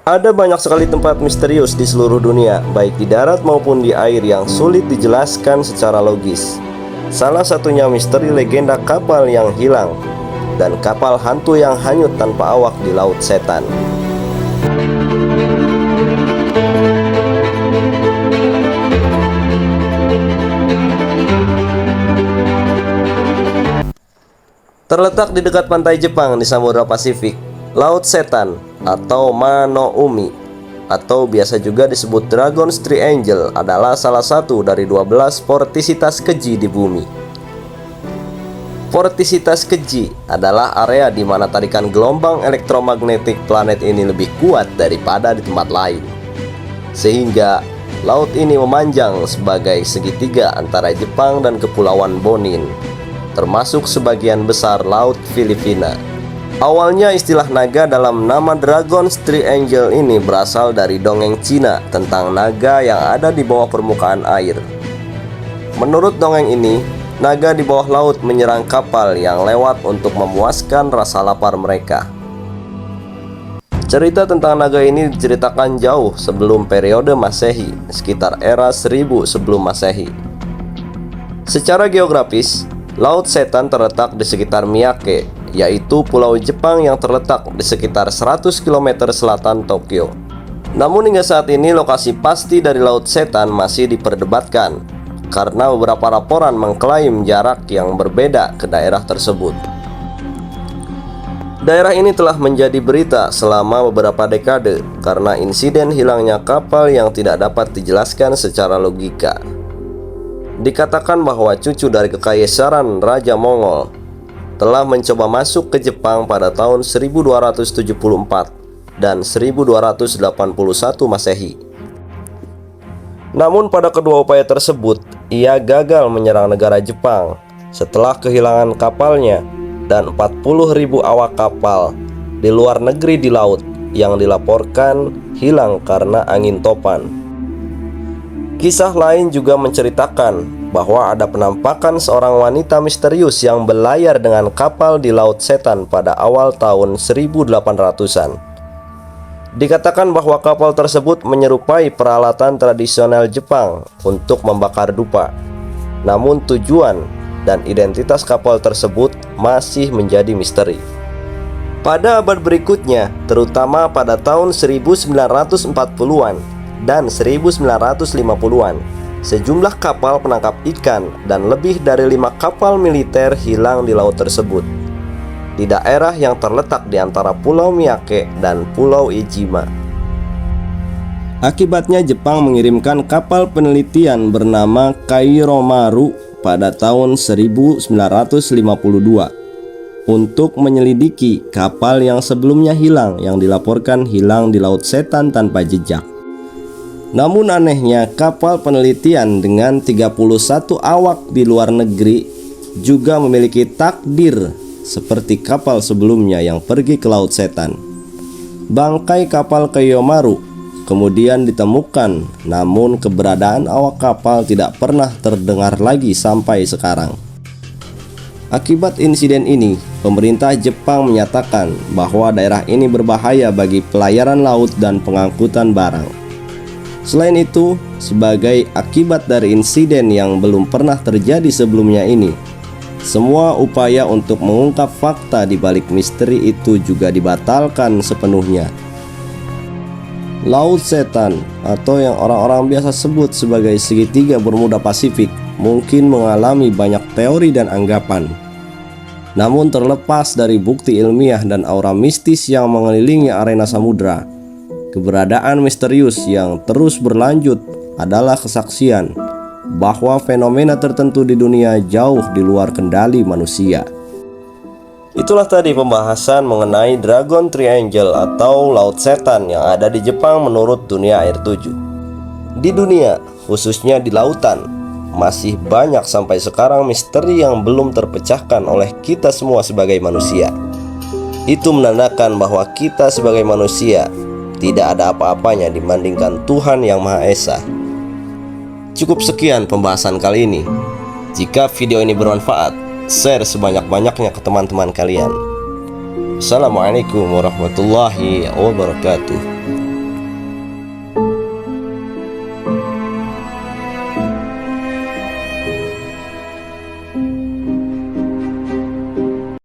Ada banyak sekali tempat misterius di seluruh dunia, baik di darat maupun di air, yang sulit dijelaskan secara logis. Salah satunya misteri legenda kapal yang hilang dan kapal hantu yang hanyut tanpa awak di Laut Setan. Terletak di dekat pantai Jepang di Samudra Pasifik, Laut Setan atau Mano-umi, atau biasa juga disebut Dragon's Triangle, adalah salah satu dari 12 vortisitas keji di bumi. Vortisitas keji adalah area di mana tarikan gelombang elektromagnetik planet ini lebih kuat daripada di tempat lain, sehingga laut ini memanjang sebagai segitiga antara Jepang dan Kepulauan Bonin, termasuk sebagian besar Laut Filipina. Awalnya istilah naga dalam nama Dragon's Triangle ini berasal dari dongeng Cina tentang naga yang ada di bawah permukaan air. Menurut dongeng ini, naga di bawah laut menyerang kapal yang lewat untuk memuaskan rasa lapar mereka. Cerita tentang naga ini diceritakan jauh sebelum periode Masehi, sekitar era 1000 sebelum Masehi. Secara geografis, Laut Setan terletak di sekitar Miyake, yaitu pulau Jepang yang terletak di sekitar 100 km selatan Tokyo. Namun hingga saat ini lokasi pasti dari Laut Setan masih diperdebatkan, karena beberapa laporan mengklaim jarak yang berbeda ke daerah tersebut. Daerah ini telah menjadi berita selama beberapa dekade karena insiden hilangnya kapal yang tidak dapat dijelaskan secara logika. Dikatakan bahwa cucu dari Kekaisaran Raja Mongol telah mencoba masuk ke Jepang pada tahun 1274 dan 1281 Masehi. Namun pada kedua upaya tersebut, ia gagal menyerang negara Jepang setelah kehilangan kapalnya dan 40.000 awak kapal di luar negeri di laut yang dilaporkan hilang karena angin topan. Kisah lain juga menceritakan bahwa ada penampakan seorang wanita misterius yang berlayar dengan kapal di Laut Setan pada awal tahun 1800-an. Dikatakan bahwa kapal tersebut menyerupai peralatan tradisional Jepang untuk membakar dupa. Namun tujuan dan identitas kapal tersebut masih menjadi misteri. Pada abad berikutnya, terutama pada tahun 1940-an dan 1950-an, sejumlah kapal penangkap ikan dan lebih dari 5 kapal militer hilang di laut tersebut, di daerah yang terletak di antara Pulau Miyake dan Pulau Ijima. Akibatnya Jepang mengirimkan kapal penelitian bernama Kairomaru pada tahun 1952 untuk menyelidiki kapal yang sebelumnya hilang, yang dilaporkan hilang di Laut Setan tanpa jejak. Namun anehnya, kapal penelitian dengan 31 awak di luar negeri juga memiliki takdir seperti kapal sebelumnya yang pergi ke Laut Setan. Bangkai kapal Kairomaru kemudian ditemukan, namun keberadaan awak kapal tidak pernah terdengar lagi sampai sekarang. Akibat insiden ini, pemerintah Jepang menyatakan bahwa daerah ini berbahaya bagi pelayaran laut dan pengangkutan barang. Selain itu, sebagai akibat dari insiden yang belum pernah terjadi sebelumnya ini, semua upaya untuk mengungkap fakta di balik misteri itu juga dibatalkan sepenuhnya. Laut Setan, atau yang orang-orang biasa sebut sebagai segitiga Bermuda Pasifik, mungkin mengalami banyak teori dan anggapan. Namun terlepas dari bukti ilmiah dan aura mistis yang mengelilingi arena samudra, keberadaan misterius yang terus berlanjut adalah kesaksian bahwa fenomena tertentu di dunia jauh di luar kendali manusia. Itulah tadi pembahasan mengenai Dragon Triangle atau Laut Setan yang ada di Jepang menurut Dunia Air 7. Di dunia, khususnya di lautan, masih banyak sampai sekarang misteri yang belum terpecahkan oleh kita semua sebagai manusia. Itu menandakan bahwa kita sebagai manusia tidak ada apa-apanya dibandingkan Tuhan Yang Maha Esa. Cukup sekian pembahasan kali ini. Jika video ini bermanfaat, share sebanyak-banyaknya ke teman-teman kalian. Assalamualaikum warahmatullahi wabarakatuh.